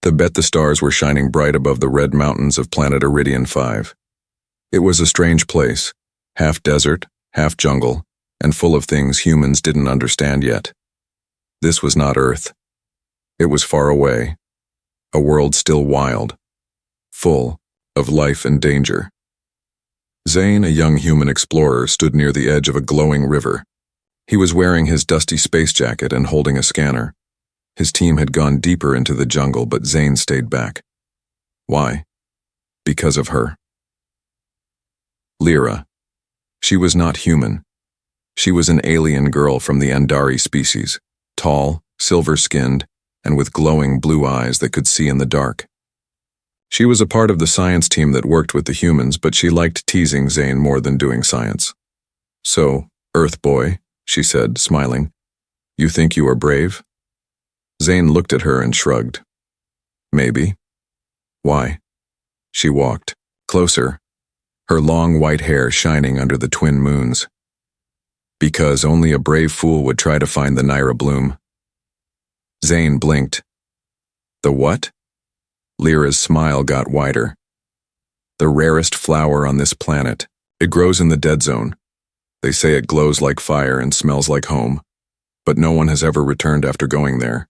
The stars were shining bright above the red mountains of planet Iridian 5. It was a strange place, half desert, half jungle, and full of things humans didn't understand yet. This was not Earth. It was far away, a world still wild, full of life and danger. Zane, a young human explorer, stood near the edge of a glowing river. He was wearing his dusty space jacket and holding a scanner. His team had gone deeper into the jungle, but Zane stayed back. Why? Because of her. Lyra. She was not human. She was an alien girl from the Andari species, tall, silver-skinned, and with glowing blue eyes that could see in the dark. She was a part of the science team that worked with the humans, but she liked teasing Zane more than doing science. "So, Earth boy," she said, smiling, "you think you are brave?" Zane looked at her and shrugged. "Maybe." "Why?" She walked closer, her long white hair shining under the twin moons. "Because only a brave fool would try to find the Naira bloom." Zane blinked. "The what?" Lyra's smile got wider. "The rarest flower on this planet. It grows in the dead zone. They say it glows like fire and smells like home, but no one has ever returned after going there."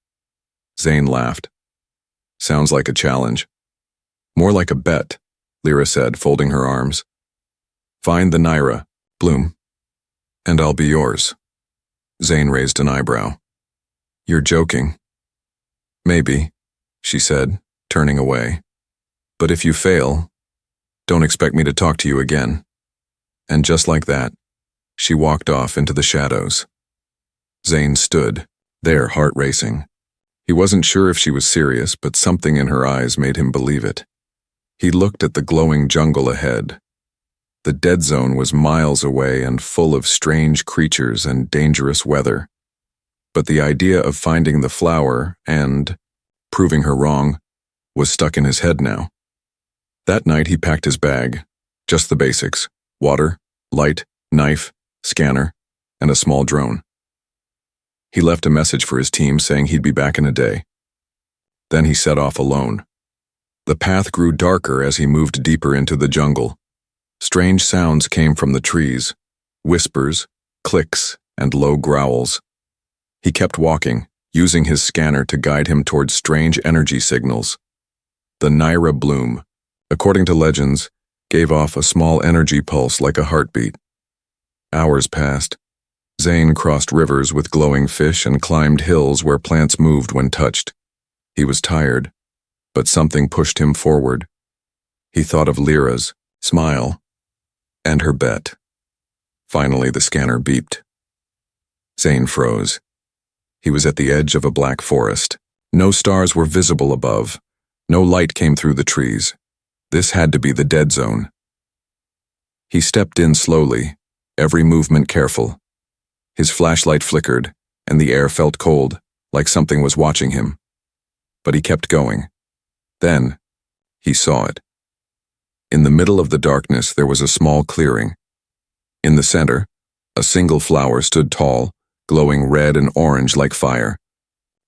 Zane laughed. "Sounds like a challenge." "More like a bet," Lyra said, folding her arms. "Find the Naira bloom, and I'll be yours." Zane raised an eyebrow. "You're joking." "Maybe," she said, turning away. "But if you fail, don't expect me to talk to you again." And just like that, she walked off into the shadows. Zane stood there, heart racing. He wasn't sure if she was serious, but something in her eyes made him believe it. He looked at the glowing jungle ahead. The dead zone was miles away and full of strange creatures and dangerous weather. But the idea of finding the flower and proving her wrong was stuck in his head now. That night he packed his bag, just the basics: water, light, knife, scanner, and a small drone. He left a message for his team saying he'd be back in a day. Then he set off alone. The path grew darker as he moved deeper into the jungle. Strange sounds came from the trees, whispers, clicks, and low growls. He kept walking, using his scanner to guide him towards strange energy signals. The Naira bloom, according to legends, gave off a small energy pulse like a heartbeat. Hours passed. Zane crossed rivers with glowing fish and climbed hills where plants moved when touched. He was tired, but something pushed him forward. He thought of Lyra's smile and her bet. Finally, the scanner beeped. Zane froze. He was at the edge of a black forest. No stars were visible above. No light came through the trees. This had to be the dead zone. He stepped in slowly, every movement careful. His flashlight flickered, and the air felt cold, like something was watching him. But he kept going. Then, he saw it. In the middle of the darkness, there was a small clearing. In the center, a single flower stood tall, glowing red and orange like fire.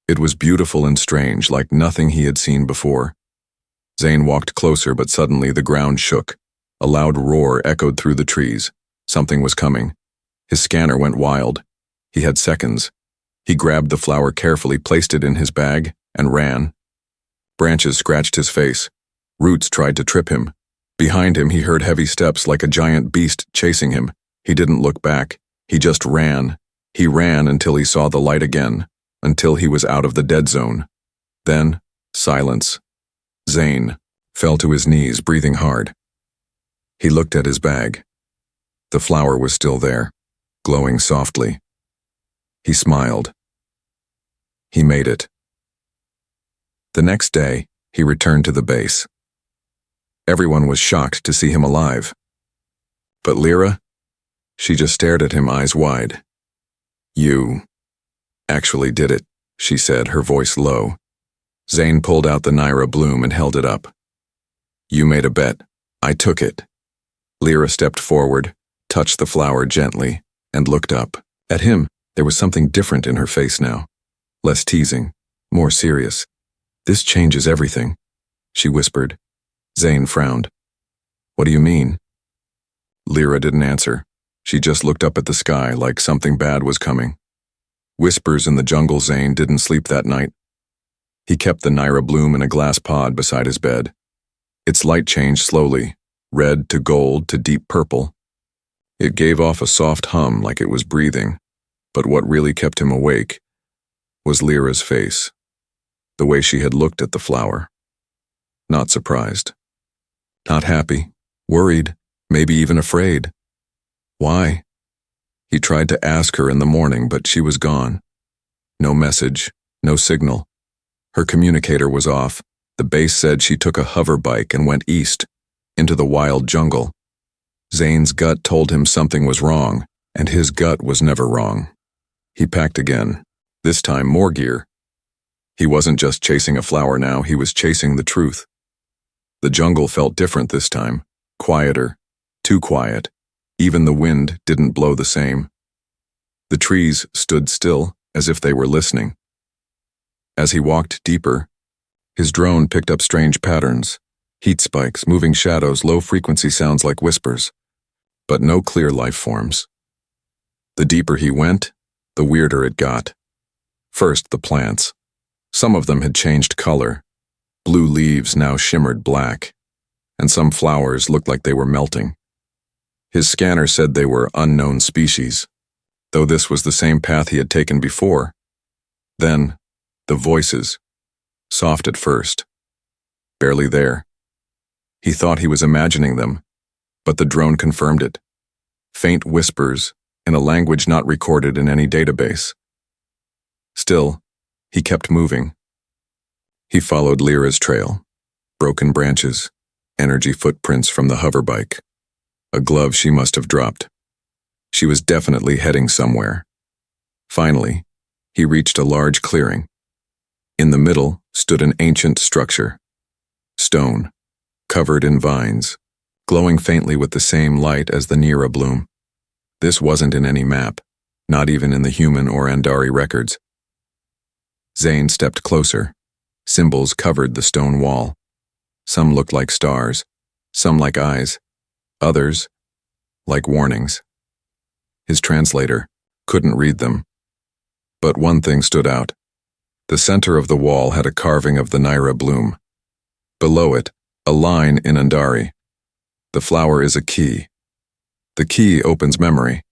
It was beautiful and strange, like nothing he had seen before. Zane walked closer, but suddenly the ground shook. A loud roar echoed through the trees. Something was coming. His scanner went wild. He had seconds. He grabbed the flower carefully, placed it in his bag, and ran. Branches scratched his face. Roots tried to trip him. Behind him, he heard heavy steps like a giant beast chasing him. He didn't look back. He just ran. He ran until he saw the light again, until he was out of the dead zone. Then, silence. Zane fell to his knees, breathing hard. He looked at his bag. The flower was still there, glowing softly. He smiled. He made it. The next day, he returned to the base. Everyone was shocked to see him alive. But Lyra? She just stared at him, eyes wide. "You actually did it," she said, her voice low. Zane pulled out the Naira bloom and held it up. "You made a bet. I took it." Lyra stepped forward, touched the flower gently, and looked up. At him, there was something different in her face now. Less teasing, more serious. This changes everything, she whispered. Zane frowned. What do you mean? Lyra didn't answer. She just looked up at the sky like something bad was coming. Whispers in the jungle. Zane didn't sleep that night. He kept the Naira bloom in a glass pod beside his bed. Its light changed slowly, red to gold to deep purple. It gave off a soft hum like it was breathing, but what really kept him awake was Lyra's face, the way she had looked at the flower. Not surprised. Not happy, worried, maybe even afraid. Why? He tried to ask her in the morning, but she was gone. No message, no signal. Her communicator was off. The base said she took a hover bike and went east, into the wild jungle. Zane's gut told him something was wrong, and his gut was never wrong. He packed again, this time more gear. He wasn't just chasing a flower now, he was chasing the truth. The jungle felt different this time, quieter, too quiet. Even the wind didn't blow the same. The trees stood still, as if they were listening. As he walked deeper, his drone picked up strange patterns, heat spikes, moving shadows, low-frequency sounds like whispers, but no clear life forms. The deeper he went, the weirder it got. First, the plants. Some of them had changed color. Blue leaves now shimmered black, and some flowers looked like they were melting. His scanner said they were unknown species, though this was the same path he had taken before. Then, the voices, soft at first, barely there. He thought he was imagining them, but the drone confirmed it. Faint whispers in a language not recorded in any database. Still, he kept moving. He followed Lyra's trail, broken branches, energy footprints from the hoverbike, a glove she must have dropped. She was definitely heading somewhere. Finally, he reached a large clearing. In the middle stood an ancient structure, stone, covered in vines, glowing faintly with the same light as the Naira bloom. This wasn't in any map, not even in the human or Andari records. Zane stepped closer. Symbols covered the stone wall. Some looked like stars, some like eyes, others like warnings. His translator couldn't read them. But one thing stood out. The center of the wall had a carving of the Naira bloom. Below it, a line in Andari. The flower is a key. The key opens memory.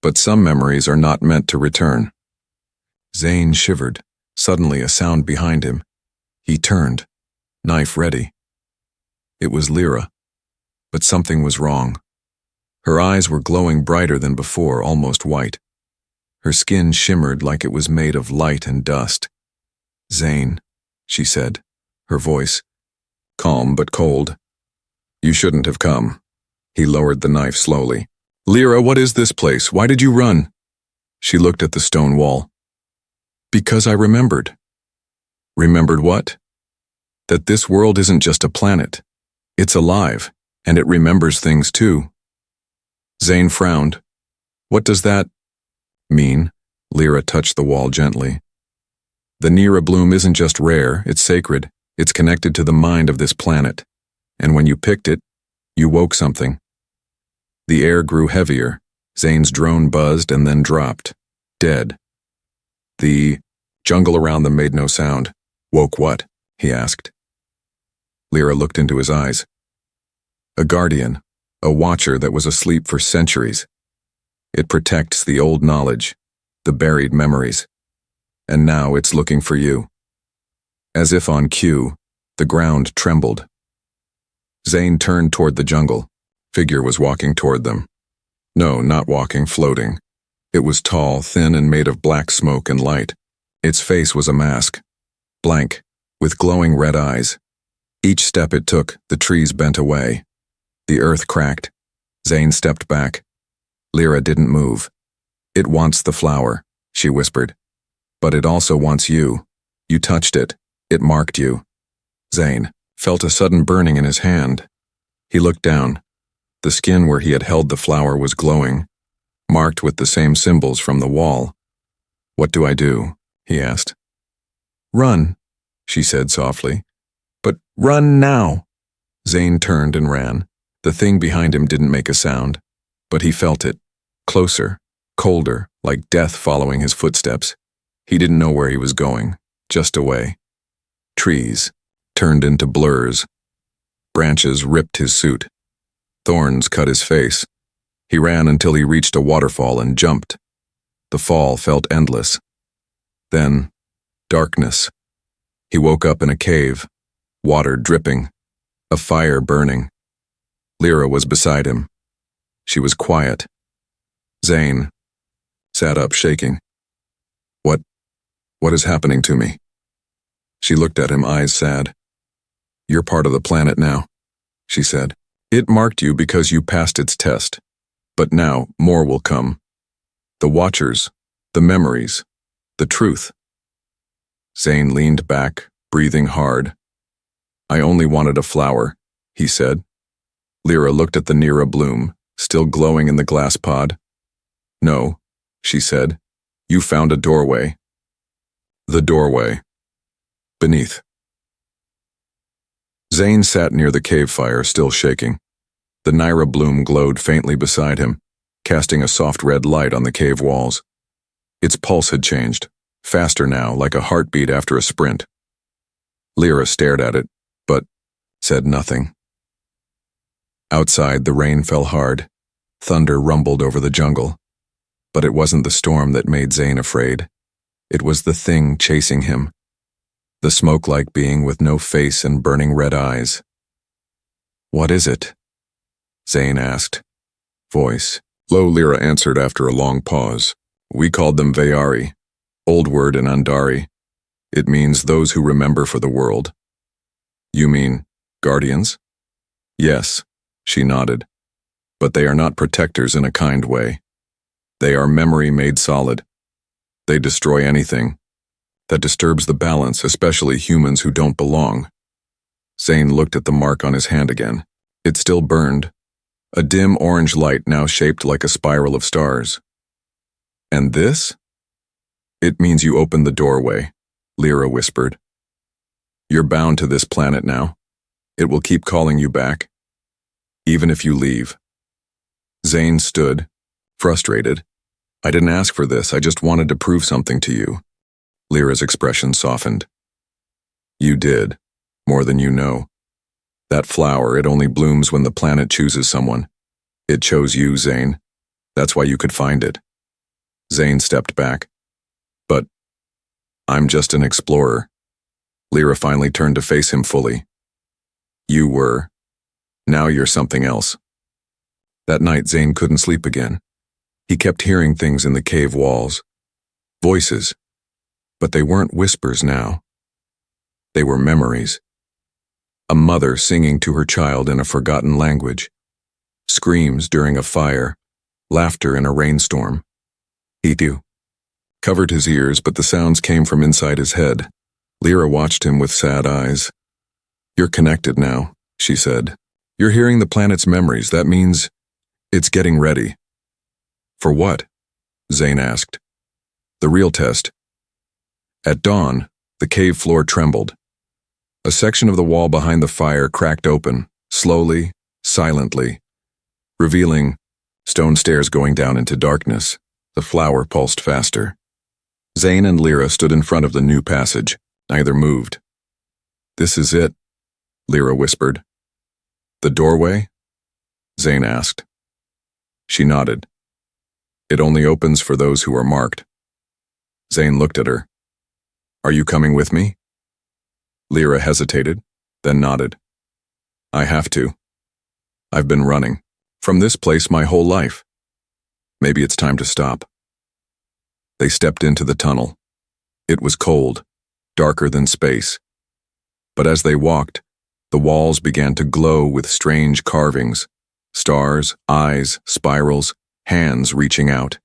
But some memories are not meant to return. Zane shivered. Suddenly, a sound behind him. He turned, knife ready. It was Lyra, but something was wrong. Her eyes were glowing brighter than before, almost white. Her skin shimmered like it was made of light and dust. Zane, she said, her voice calm but cold. You shouldn't have come. He lowered the knife slowly. Lyra, what is this place? Why did you run? She looked at the stone wall. Because I remembered. Remembered what? That this world isn't just a planet. It's alive, and it remembers things too. Zane frowned. What does that mean? Lyra touched the wall gently. The Naira bloom isn't just rare, it's sacred. It's connected to the mind of this planet. And when you picked it, you woke something. The air grew heavier. Zane's drone buzzed and then dropped. Dead. The jungle around them made no sound. Woke what? He asked. Lyra looked into his eyes. A guardian, a watcher that was asleep for centuries. It protects the old knowledge, the buried memories. And now it's looking for you. As if on cue, the ground trembled. Zane turned toward the jungle. Figure was walking toward them. No, not walking, floating. It was tall, thin, and made of black smoke and light. Its face was a mask, blank, with glowing red eyes. Each step it took, the trees bent away. The earth cracked. Zane stepped back. Lyra didn't move. It wants the flower, she whispered. But it also wants you. You touched it. It marked you. Zane felt a sudden burning in his hand. He looked down. The skin where he had held the flower was glowing, marked with the same symbols from the wall. What do I do? He asked. Run. she said softly. But run now! Zane turned and ran. The thing behind him didn't make a sound, but he felt it. Closer, colder, like death following his footsteps. He didn't know where he was going, just away. Trees turned into blurs. Branches ripped his suit. Thorns cut his face. He ran until he reached a waterfall and jumped. The fall felt endless. Then, darkness. He woke up in a cave, water dripping, a fire burning. Lyra was beside him. She was quiet. Zane sat up, shaking. What is happening to me? She looked at him, eyes sad. You're part of the planet now, she said. It marked you because you passed its test. But now, more will come. The Watchers, the memories, the truth. Zane leaned back, breathing hard. I only wanted a flower, he said. Lyra looked at the Nera bloom, still glowing in the glass pod. No, she said. You found a doorway. The doorway. Beneath. Zane sat near the cave fire, still shaking. The Nera bloom glowed faintly beside him, casting a soft red light on the cave walls. Its pulse had changed, faster now, like a heartbeat after a sprint. Lyra stared at it, but said nothing. Outside, the rain fell hard. Thunder rumbled over the jungle. But it wasn't the storm that made Zane afraid. It was the thing chasing him. The smoke-like being with no face and burning red eyes. What is it? Zane asked. Voice. Low, Lyra answered after a long pause. We called them Vayari, old word in Andari. It means those who remember for the world. You mean guardians? Yes, she nodded. But they are not protectors in a kind way. They are memory made solid. They destroy anything that disturbs the balance, especially humans who don't belong. Zane looked at the mark on his hand again. It still burned. A dim orange light now shaped like a spiral of stars. And this? It means you opened the doorway, Lyra whispered. You're bound to this planet now. It will keep calling you back, even if you leave. Zane stood, frustrated. I didn't ask for this, I just wanted to prove something to you. Lyra's expression softened. You did, more than you know. That flower, it only blooms when the planet chooses someone. It chose you, Zane. That's why you could find it. Zane stepped back. But I'm just an explorer. Lyra finally turned to face him fully. You were. Now you're something else. That night, Zane couldn't sleep again. He kept hearing things in the cave walls. Voices. But they weren't whispers now. They were memories. A mother singing to her child in a forgotten language. Screams during a fire. Laughter in a rainstorm. He covered his ears, but the sounds came from inside his head. Lyra watched him with sad eyes. You're connected now, she said. You're hearing the planet's memories. That means it's getting ready. For what? Zane asked. The real test. At dawn, the cave floor trembled. A section of the wall behind the fire cracked open, slowly, silently, revealing stone stairs going down into darkness. The flower pulsed faster. Zane and Lyra stood in front of the new passage. Neither moved. This is it, Lyra whispered. The doorway? Zane asked. She nodded. It only opens for those who are marked. Zane looked at her. Are you coming with me? Lyra hesitated, then nodded. I have to. I've been running from this place my whole life. Maybe it's time to stop. They stepped into the tunnel. It was cold, darker than space. But as they walked, the walls began to glow with strange carvings, stars, eyes, spirals, hands reaching out.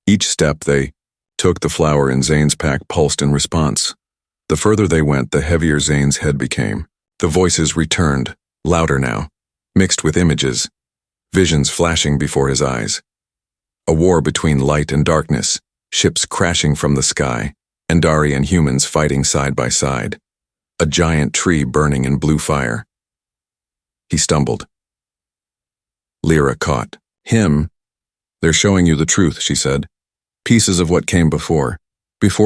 Each step they took, the flower in Zane's pack pulsed in response. The further they went, the heavier Zane's head became. The voices returned, louder now, mixed with images, visions flashing before his eyes. A war between light and darkness, ships crashing from the sky, Andari and humans fighting side by side. a giant tree burning in blue fire. He stumbled. Lyra caught him. "They're showing you the truth," she said. "Pieces of what came before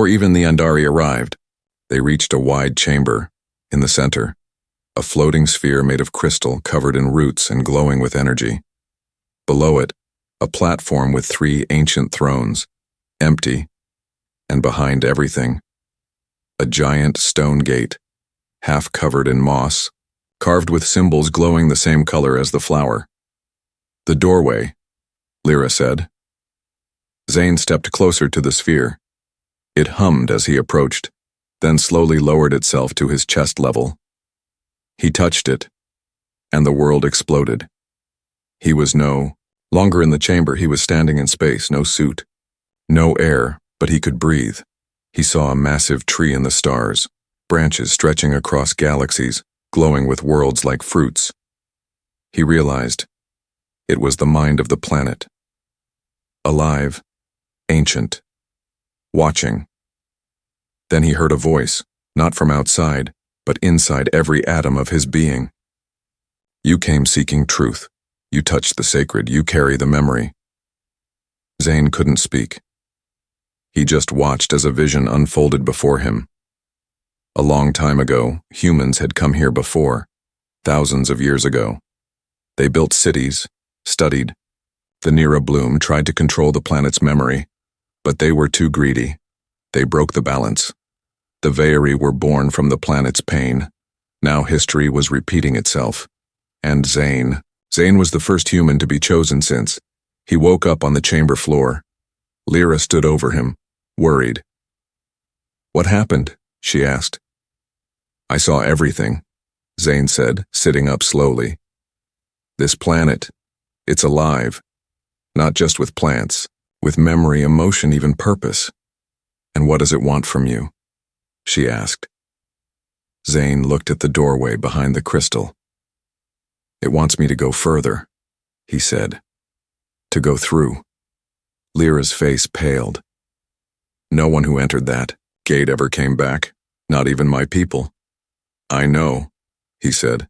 even the Andari arrived." They reached a wide chamber. In the center, a floating sphere made of crystal covered in roots and glowing with energy. Below it, a platform with 3 ancient thrones, empty, and behind everything, a giant stone gate, half covered in moss, carved with symbols glowing the same color as the flower. "The doorway," Lyra said. Zane stepped closer to the sphere. It hummed as he approached, then slowly lowered itself to his chest level. He touched it, and the world exploded. He was no longer in the chamber. He was standing in space, no suit, no air, but he could breathe. He saw a massive tree in the stars, branches stretching across galaxies, glowing with worlds like fruits. He realized it was the mind of the planet. Alive, ancient, watching. Then he heard a voice, not from outside, but inside every atom of his being. "You came seeking truth. You touched the sacred. You carry the memory." Zane couldn't speak. He just watched as a vision unfolded before him. A long time ago, humans had come here before, thousands of years ago. They built cities, studied. The Nera bloom tried to control the planet's memory, but they were too greedy. They broke the balance. The Veiri were born from the planet's pain. Now history was repeating itself. And Zane was the first human to be chosen since. He woke up on the chamber floor. Lyra stood over him, worried. "What happened?" she asked. "I saw everything," Zane said, sitting up slowly. "This planet, it's alive. Not just with plants, with memory, emotion, even purpose. And what does it want from you?" she asked. Zane looked at the doorway behind the crystal. "It wants me to go further," he said. "To go through." Lyra's face paled. "No one who entered that gate ever came back, not even my people." "I know," he said.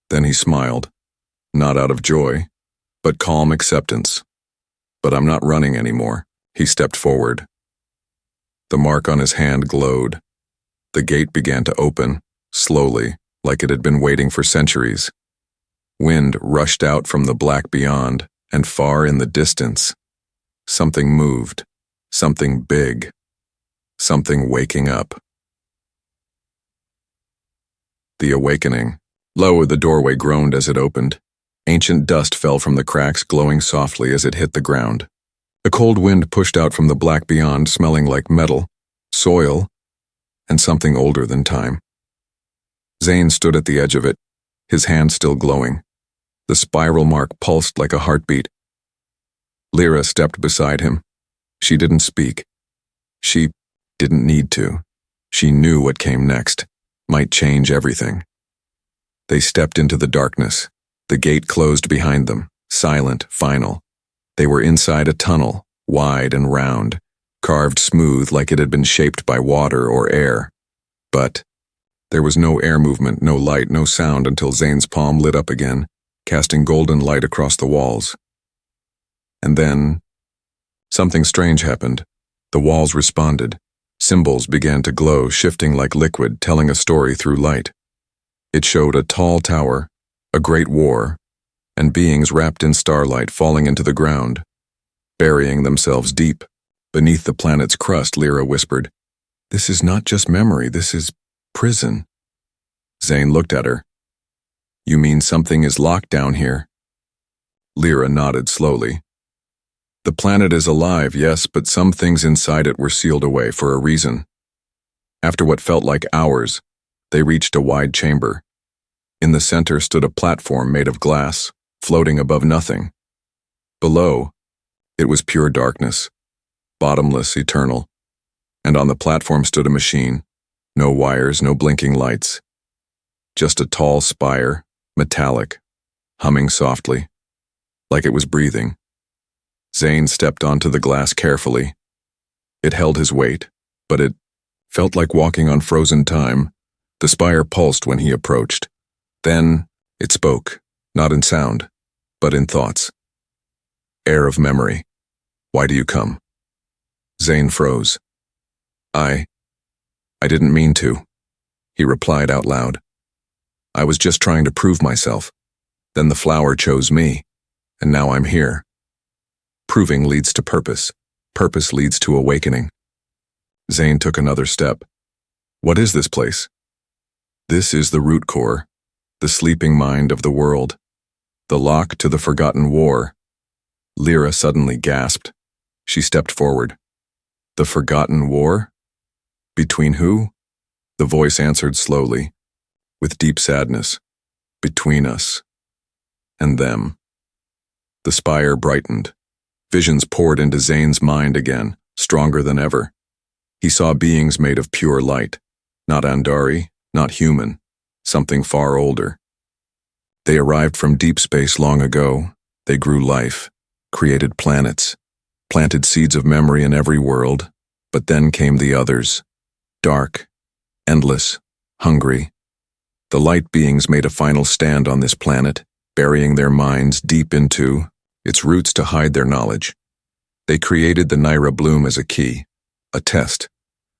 Then he smiled, not out of joy, but calm acceptance. "But I'm not running anymore." He stepped forward. The mark on his hand glowed. The gate began to open, slowly, like it had been waiting for centuries. Wind rushed out from the black beyond, and far in the distance, something moved, something big, something waking up. The awakening. Low, the doorway groaned as it opened. Ancient dust fell from the cracks, glowing softly as it hit the ground. A cold wind pushed out from the black beyond, smelling like metal, soil, and something older than time. Zane stood at the edge of it, his hand still glowing. The spiral mark pulsed like a heartbeat. Lyra stepped beside him. She didn't speak. She didn't need to. She knew what came next might change everything. They stepped into the darkness. The gate closed behind them, silent, final. They were inside a tunnel, wide and round, carved smooth like it had been shaped by water or air. But there was no air movement, no light, no sound until Zane's palm lit up again, casting golden light across the walls. And then something strange happened. The walls responded. Symbols began to glow, shifting like liquid, telling a story through light. It showed a tall tower, a great war, and beings wrapped in starlight falling into the ground, burying themselves deep. Beneath the planet's crust, Lyra whispered, "This is not just memory, this is prison." Zane looked at her. "You mean something is locked down here?" Lyra nodded slowly. "The planet is alive, yes, but some things inside it were sealed away for a reason." After what felt like hours, they reached a wide chamber. In the center stood a platform made of glass, floating above nothing. Below, it was pure darkness, bottomless, eternal. And on the platform stood a machine, no wires, no blinking lights. Just a tall spire, metallic, humming softly, like it was breathing. Zane stepped onto the glass carefully. It held his weight, but it felt like walking on frozen time, The spire pulsed when he approached. Then, it spoke, not in sound, but in thoughts. Heir of memory, why do you come? Zane froze. I didn't mean to, he replied out loud. I was just trying to prove myself. Then the flower chose me, and now I'm here. Proving leads to purpose. Purpose leads to awakening. Zane took another step. What is this place? This is the root core, the sleeping mind of the world, the lock to the forgotten war. Lyra suddenly gasped. She stepped forward. The forgotten war? Between who? The voice answered slowly, with deep sadness. Between us. And them. The spire brightened. Visions poured into Zane's mind again, stronger than ever. He saw beings made of pure light, not Andari, not human, something far older. They arrived from deep space long ago. They grew life, created planets, planted seeds of memory in every world, but then came the others, dark, endless, hungry. The light beings made a final stand on this planet, burying their minds deep into its roots to hide their knowledge. They created the Naira bloom as a key, a test,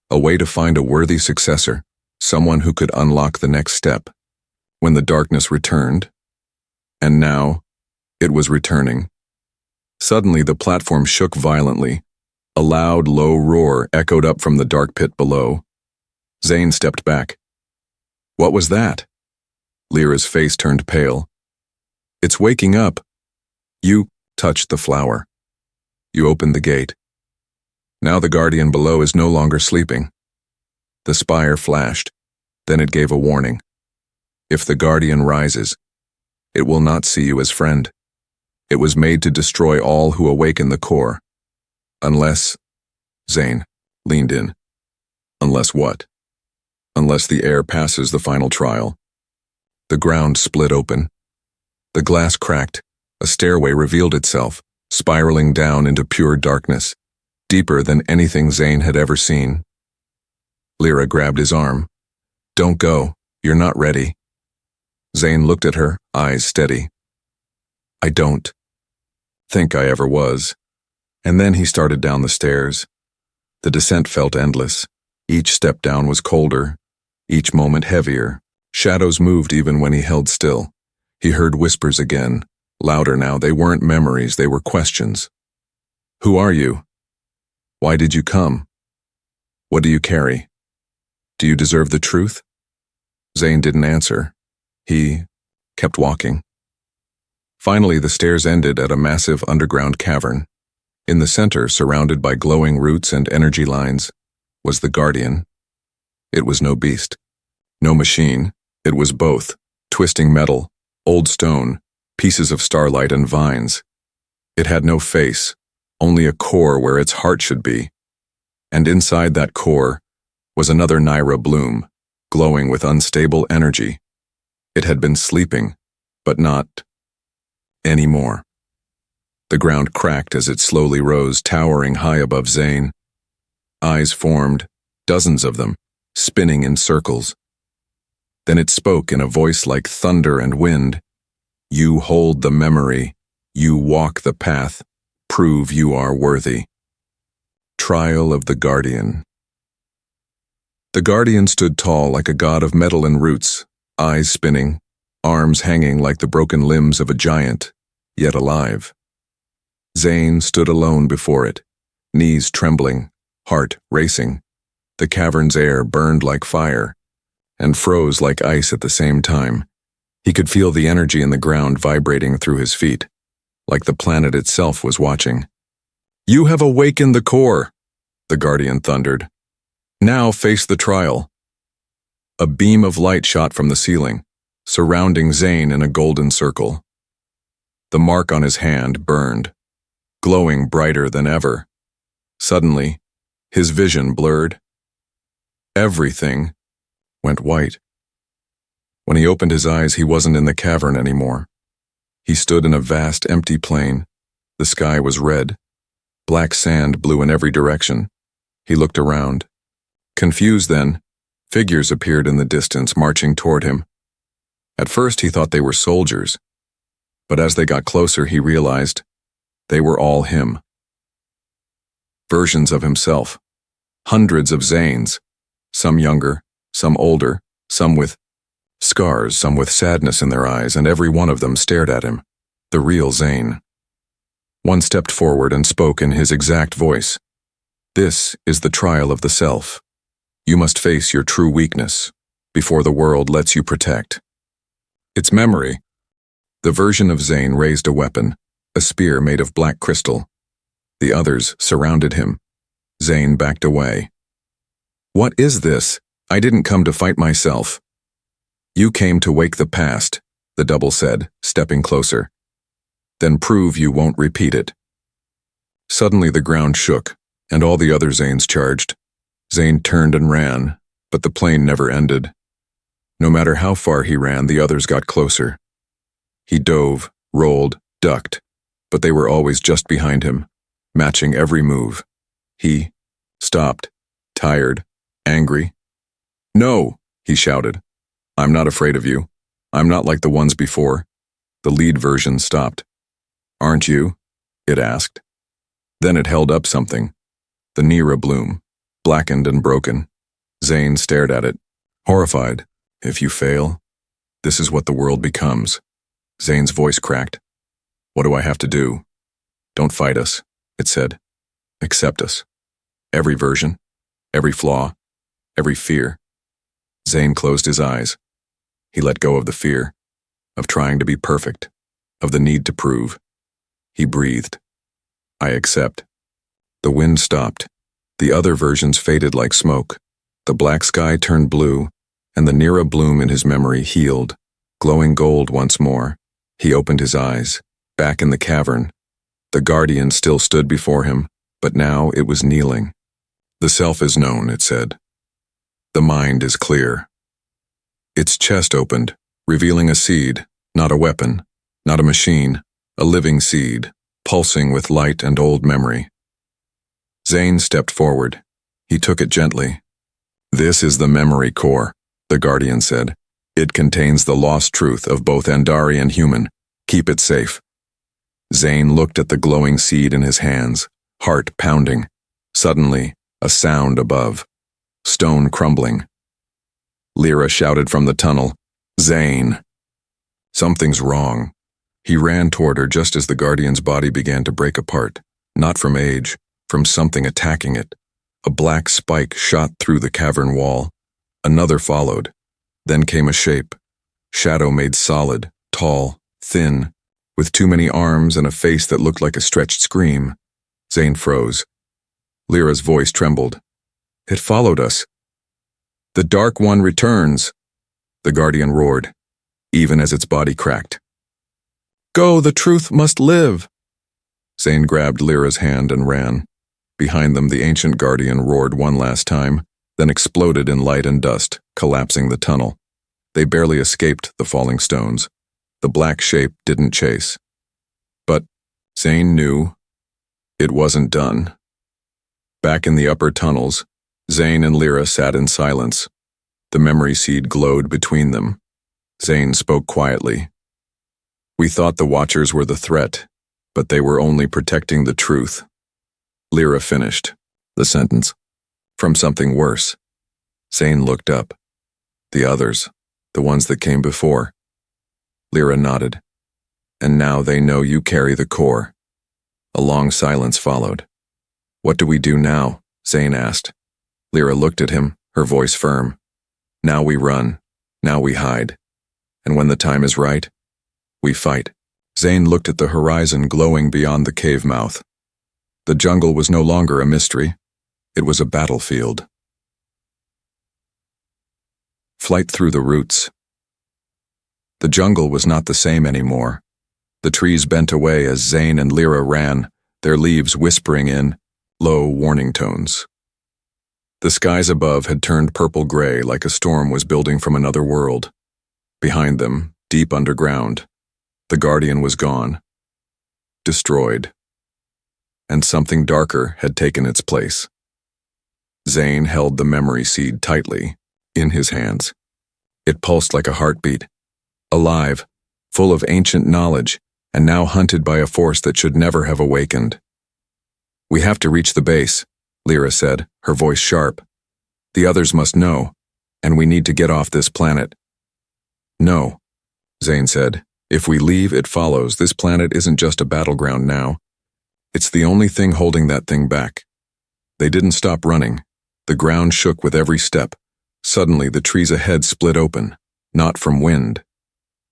a way to find a worthy successor, someone who could unlock the next step. When the darkness returned, and now, it was returning. Suddenly the platform shook violently. A loud, low roar echoed up from the dark pit below. Zane stepped back. What was that? Lyra's face turned pale. It's waking up. You touched the flower. You opened the gate. Now the guardian below is no longer sleeping. The spire flashed. Then it gave a warning. If the guardian rises, it will not see you as friend. It was made to destroy all who awaken the core. Unless, Zane leaned in. Unless what? Unless the heir passes the final trial. The ground split open. The glass cracked. A stairway revealed itself, spiraling down into pure darkness, deeper than anything Zane had ever seen. Lyra grabbed his arm. Don't go. You're not ready. Zane looked at her, eyes steady. I don't think I ever was. And then he started down the stairs. The descent felt endless. Each step down was colder, each moment heavier. Shadows moved even when he held still. He heard whispers again, louder now. They weren't memories, they were questions. Who are you? Why did you come? What do you carry? Do you deserve the truth? Zane didn't answer. He kept walking. Finally, the stairs ended at a massive underground cavern. In the center, surrounded by glowing roots and energy lines, was the guardian. It was no beast, no machine. It was both, twisting metal, old stone, pieces of starlight and vines. It had no face, only a core where its heart should be. And inside that core was another Naira bloom, glowing with unstable energy. It had been sleeping, but not anymore. The ground cracked as it slowly rose, towering high above Zane. Eyes formed, dozens of them, spinning in circles. Then it spoke in a voice like thunder and wind. You hold the memory, you walk the path, prove you are worthy. Trial of the Guardian. The Guardian stood tall like a god of metal and roots, eyes spinning, arms hanging like the broken limbs of a giant, yet alive. Zane stood alone before it, knees trembling, heart racing. The cavern's air burned like fire and froze like ice at the same time. He could feel the energy in the ground vibrating through his feet, like the planet itself was watching. You have awakened the core, the Guardian thundered. Now face the trial. A beam of light shot from the ceiling, surrounding Zane in a golden circle. The mark on his hand burned, glowing brighter than ever. Suddenly, his vision blurred. Everything went white. When he opened his eyes, he wasn't in the cavern anymore. He stood in a vast, empty plain. The sky was red. Black sand blew in every direction. He looked around. Confused then, Figures appeared in the distance, marching toward him. At first he thought they were soldiers, but as they got closer he realized they were all him. Versions of himself. Hundreds of Zanes, some younger, some older, some with scars, some with sadness in their eyes, and every one of them stared at him, the real Zane. One stepped forward and spoke in his exact voice. "This is the trial of the self. You must face your true weakness before the world lets you protect its memory." The version of Zane raised a weapon, a spear made of black crystal. The others surrounded him. Zane backed away. "What is this? I didn't come to fight myself." "You came to wake the past," the double said, stepping closer. "Then prove you won't repeat it." Suddenly the ground shook, and all the other Zanes charged. Zane turned and ran, but the plane never ended. No matter how far he ran, the others got closer. He dove, rolled, ducked, but they were always just behind him, matching every move. He stopped, tired, angry. "No," he shouted. "I'm not afraid of you. I'm not like the ones before." The lead version stopped. "Aren't you?" it asked. Then it held up something. The Nira bloom, blackened and broken. Zane stared at it, horrified. "If you fail, this is what the world becomes." Zane's voice cracked. "What do I have to do?" "Don't fight us," it said. "Accept us. Every version, every flaw, every fear." Zane closed his eyes. He let go of the fear, of trying to be perfect, of the need to prove. He breathed. "I accept." The wind stopped. The other versions faded like smoke. The black sky turned blue, and the Nira bloom in his memory healed, glowing gold once more. He opened his eyes, back in the cavern. The guardian still stood before him, but now it was kneeling. "The self is known," it said. "The mind is clear." Its chest opened, revealing a seed, not a weapon, not a machine, a living seed, pulsing with light and old memory. Zane stepped forward. He took it gently. "This is the memory core," the guardian said. "It contains the lost truth of both Andari and human. Keep it safe." Zane looked at the glowing seed in his hands, heart pounding. Suddenly, a sound above. Stone crumbling. Lyra shouted from the tunnel, "Zane!" Something's wrong. He ran toward her just as the guardian's body began to break apart, not from age, from something attacking it. A black spike shot through the cavern wall. Another followed. Then came a shape. Shadow made solid, tall, thin, with too many arms and a face that looked like a stretched scream. Zane froze. Lyra's voice trembled. "It followed us." "The Dark One returns," the guardian roared, even as its body cracked. "Go, the truth must live." Zane grabbed Lyra's hand and ran. Behind them, the ancient guardian roared one last time, then exploded in light and dust, collapsing the tunnel. They barely escaped the falling stones. The black shape didn't chase. But Zane knew it wasn't done. Back in the upper tunnels, Zane and Lyra sat in silence. The memory seed glowed between them. Zane spoke quietly. "We thought the Watchers were the threat, but they were only protecting the truth." Lyra finished the sentence. "From something worse." Zane looked up. "The others, the ones that came before." Lyra nodded. "And now they know you carry the core." A long silence followed. "What do we do now?" Zane asked. Lyra looked at him, her voice firm. "Now we run. Now we hide. And when the time is right, we fight." Zane looked at the horizon glowing beyond the cave mouth. The jungle was no longer a mystery. It was a battlefield. Flight through the roots. The jungle was not the same anymore. The trees bent away as Zane and Lyra ran, their leaves whispering in low warning tones. The skies above had turned purple-gray like a storm was building from another world. Behind them, deep underground, the guardian was gone. Destroyed. And something darker had taken its place. Zane held the memory seed tightly. in his hands. It pulsed like a heartbeat, alive, full of ancient knowledge, and now hunted by a force that should never have awakened. "We have to reach the base," Lyra said, her voice sharp. "The others must know, and we need to get off this planet." "No," Zane said. "If we leave, it follows. This planet isn't just a battleground now. It's the only thing holding that thing back." They didn't stop running. The ground shook with every step. Suddenly, the trees ahead split open, not from wind,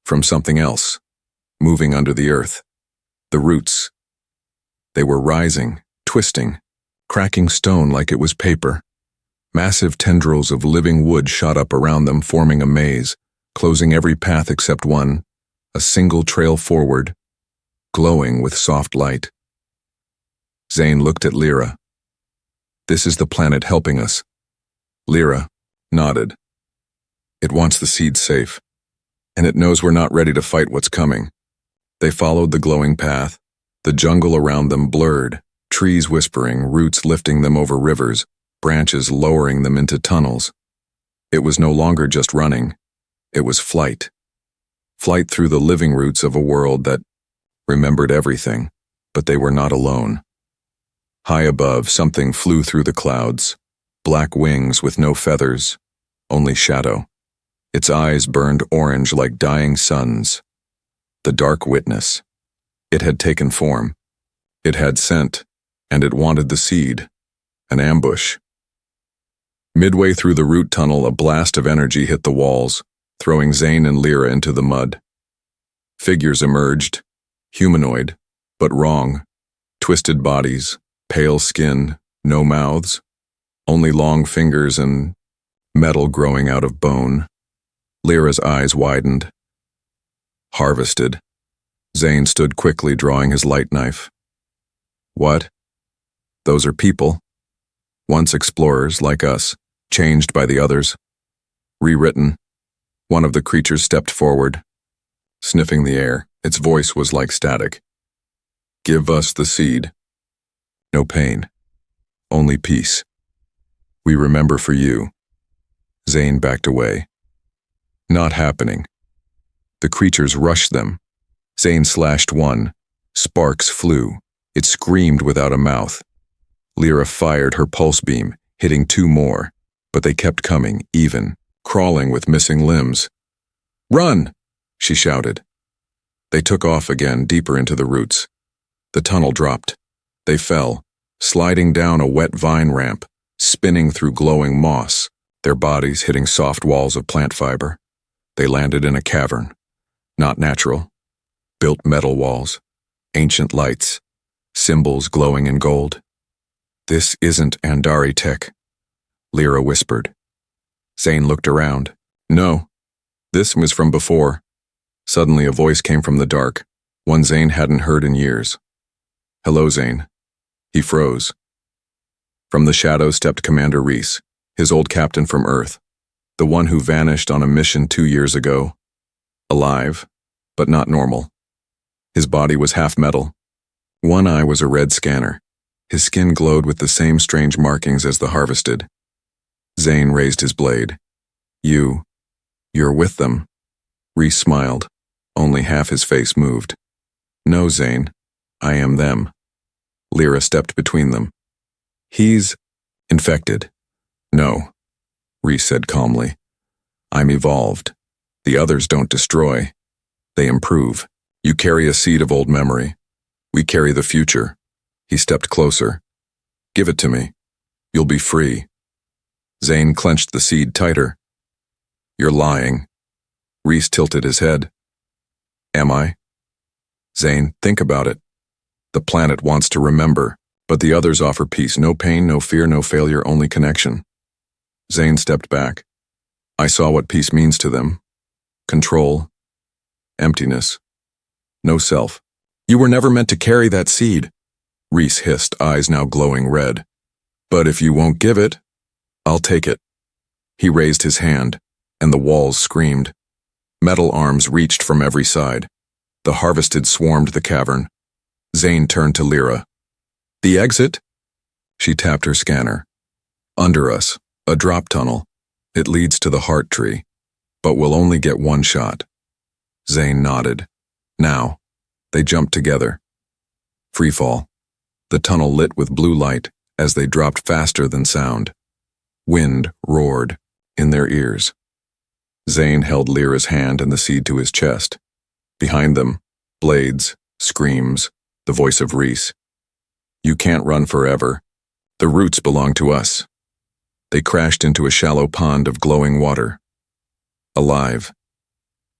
from something else, moving under the earth. The roots. They were rising, twisting, cracking stone like it was paper. Massive tendrils of living wood shot up around them, forming a maze, closing every path except one, a single trail forward, glowing with soft light. Zane looked at Lyra. "This is the planet helping us." Lyra nodded. "It wants the seed safe, and it knows we're not ready to fight what's coming." They followed the glowing path, the jungle around them blurred, trees whispering, roots lifting them over rivers, branches lowering them into tunnels. It was no longer just running. It was flight. Flight through the living roots of a world that remembered everything, but they were not alone. High above, something flew through the clouds, black wings with no feathers, only shadow. Its eyes burned orange like dying suns. The dark witness. It had taken form. It had scent, and it wanted the seed, an ambush. Midway through the root tunnel, a blast of energy hit the walls, throwing Zane and Lyra into the mud. Figures emerged, humanoid, but wrong. Twisted bodies, pale skin, no mouths, only long fingers and metal growing out of bone. Lyra's eyes widened. Harvested. Zane stood quickly, drawing his light knife. "What?" "Those are people. Once explorers, like us, changed by the others. Rewritten." One of the creatures stepped forward, sniffing the air. Its voice was like static. "Give us the seed. No pain. Only peace. We remember for you." Zane backed away. "Not happening." The creatures rushed them. Zane slashed one. Sparks flew. It screamed without a mouth. Lyra fired her pulse beam, hitting two more, but they kept coming, even, crawling with missing limbs. "Run!" she shouted. They took off again, deeper into the roots. The tunnel dropped. They fell, sliding down a wet vine ramp, spinning through glowing moss, their bodies hitting soft walls of plant fiber. They landed in a cavern. Not natural. Built metal walls, ancient lights, symbols glowing in gold. "This isn't Andari tech," Lyra whispered. Zane looked around. "No, this was from before." Suddenly a voice came from the dark, one Zane hadn't heard in years. "Hello, Zane." He froze. From the shadows stepped Commander Reese, his old captain from Earth, the one who vanished on a mission 2 years ago. Alive, but not normal. His body was half metal. One eye was a red scanner. His skin glowed with the same strange markings as the harvested. Zane raised his blade. You're with them." Reese smiled. Only half his face moved. "No, Zane. I am them." Lyra stepped between them. "He's infected." "No," Reese said calmly. "I'm evolved. The others don't destroy. They improve. You carry a seed of old memory. We carry the future." He stepped closer. "Give it to me. You'll be free." Zane clenched the seed tighter. "You're lying." Reese tilted his head. "Am I?" "Zane, think about it. The planet wants to remember, but the others offer peace. No pain, no fear, no failure, only connection." Zane stepped back. "I saw what peace means to them. Control. Emptiness. No self." "You were never meant to carry that seed," Reese hissed, eyes now glowing red. "But if you won't give it, I'll take it." He raised his hand, and the walls screamed. Metal arms reached from every side. The harvested swarmed the cavern. Zane turned to Lyra. "The exit?" She tapped her scanner. "Under us, a drop tunnel. It leads to the heart tree, but we'll only get one shot. Zane nodded. Now. They jumped together. Freefall. The tunnel lit with blue light as they dropped faster than sound. Wind roared in their ears. Zane held Lyra's hand and the seed to his chest. Behind them, blades, screams, the voice of Reese. You can't run forever. The roots belong to us. They crashed into a shallow pond of glowing water. Alive.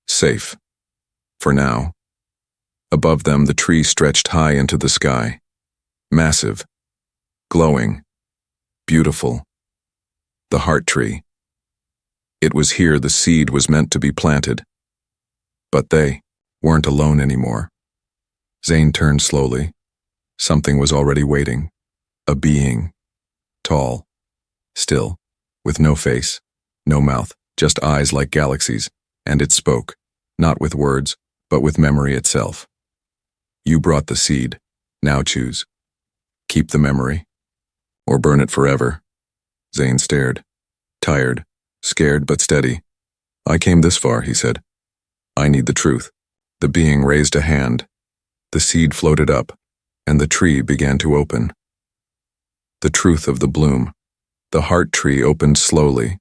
Safe. For now. Above them, the tree stretched high into the sky. Massive. Glowing. Beautiful. The heart tree. It was here the seed was meant to be planted. But they weren't alone anymore. Zane turned slowly. Something was already waiting. A being. Tall. Still. With no face. No mouth. Just eyes like galaxies. And it spoke. Not with words, but with memory itself. You brought the seed. Now choose. Keep the memory. Or burn it forever. Zane stared. Tired. Scared but steady. I came this far, he said. I need the truth. The being raised a hand. The seed floated up, and the tree began to open. The truth of the bloom. The heart tree opened slowly,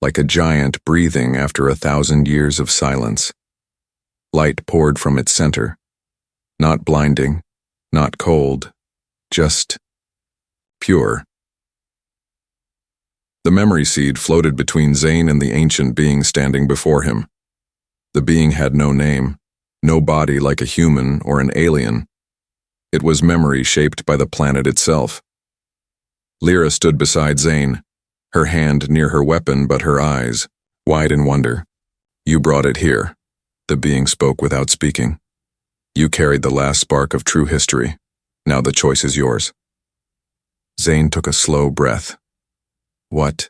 like a giant breathing after 1,000 years of silence. Light poured from its center. Not blinding, not cold, just pure. The memory seed floated between Zane and the ancient being standing before him. The being had no name, no body like a human or an alien. It was memory shaped by the planet itself. Lyra stood beside Zane, her hand near her weapon but her eyes wide in wonder. You brought it here, the being spoke without speaking. You carried the last spark of true history. Now the choice is yours. Zane took a slow breath. What?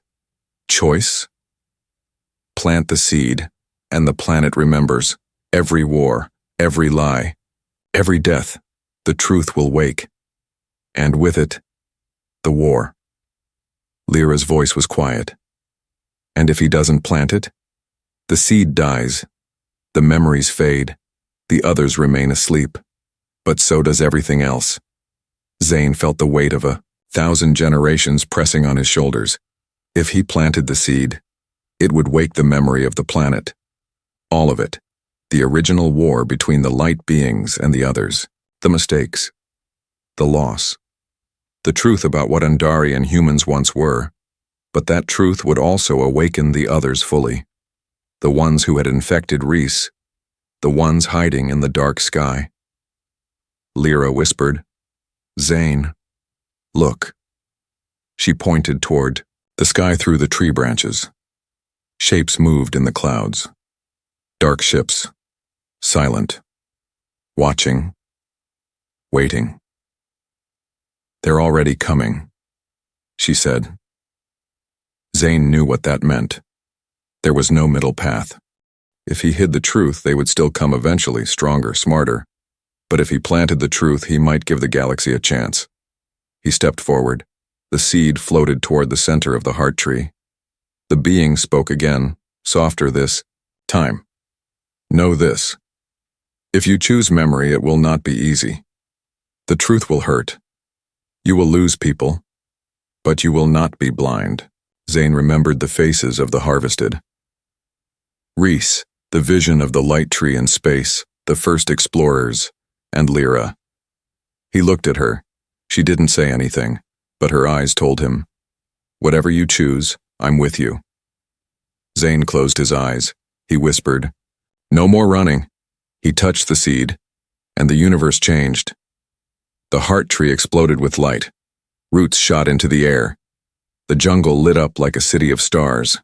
Choice? Plant the seed, and the planet remembers. Every war, every lie, every death, the truth will wake. And with it, the war. Lyra's voice was quiet. And if he doesn't plant it? The seed dies. The memories fade. The others remain asleep. But so does everything else. Zane felt the weight of 1,000 generations pressing on his shoulders. If he planted the seed, it would wake the memory of the planet. All of it. The original war between the light beings and the others. The mistakes. The loss. The truth about what Andari and humans once were. But that truth would also awaken the others fully. The ones who had infected Reese. The ones hiding in the dark sky. Lyra whispered, Zane, look. She pointed toward the sky through the tree branches. Shapes moved in the clouds. Dark ships. Silent. Watching. Waiting. They're already coming, she said. Zane knew what that meant. There was no middle path. If he hid the truth, they would still come eventually, stronger, smarter. But if he planted the truth, he might give the galaxy a chance. He stepped forward. The seed floated toward the center of the heart tree. The being spoke again, softer this time. Know this. If you choose memory, it will not be easy. The truth will hurt. You will lose people. But you will not be blind. Zane remembered the faces of the harvested. Reese, the vision of the light tree in space, the first explorers, and Lyra. He looked at her. She didn't say anything, but her eyes told him, whatever you choose, I'm with you. Zane closed his eyes. He whispered, no more running. He touched the seed, and the universe changed. The heart tree exploded with light. Roots shot into the air. The jungle lit up like a city of stars.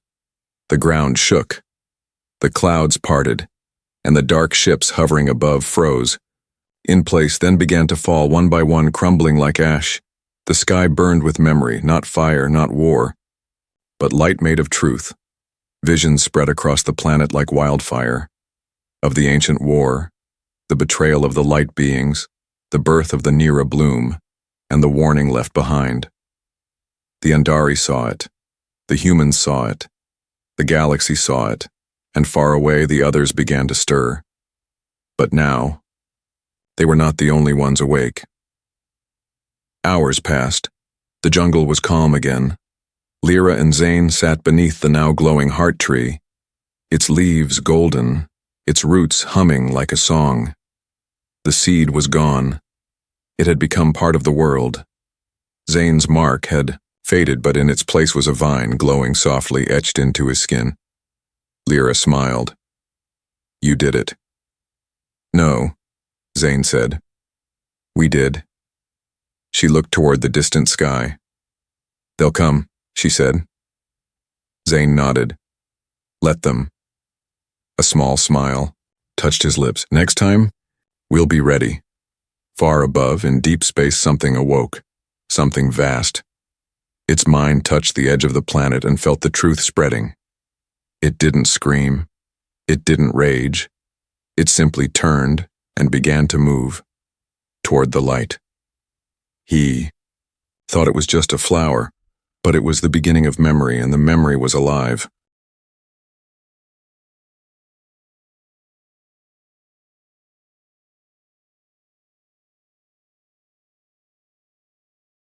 The ground shook. The clouds parted, and the dark ships hovering above froze. In place then began to fall one by one, crumbling like ash. The sky burned with memory, not fire, not war, but light made of truth. Visions spread across the planet like wildfire. Of the ancient war, the betrayal of the light beings, the birth of the Nira bloom, and the warning left behind. The Andari saw it. The humans saw it. The galaxy saw it, and far away the others began to stir. But now, they were not the only ones awake. Hours passed. The jungle was calm again. Lyra and Zane sat beneath the now glowing heart tree, its leaves golden, its roots humming like a song. The seed was gone. It had become part of the world. Zane's mark had faded, but in its place was a vine glowing softly etched into his skin. Lyra smiled. "You did it." "No," Zane said. "We did." She looked toward the distant sky. "They'll come," she said. Zane nodded. "Let them." A small smile touched his lips. "Next time, we'll be ready." Far above, in deep space, something awoke. Something vast. Its mind touched the edge of the planet and felt the truth spreading. It didn't scream. It didn't rage. It simply turned and began to move toward the light. He thought it was just a flower, but it was the beginning of memory, and the memory was alive.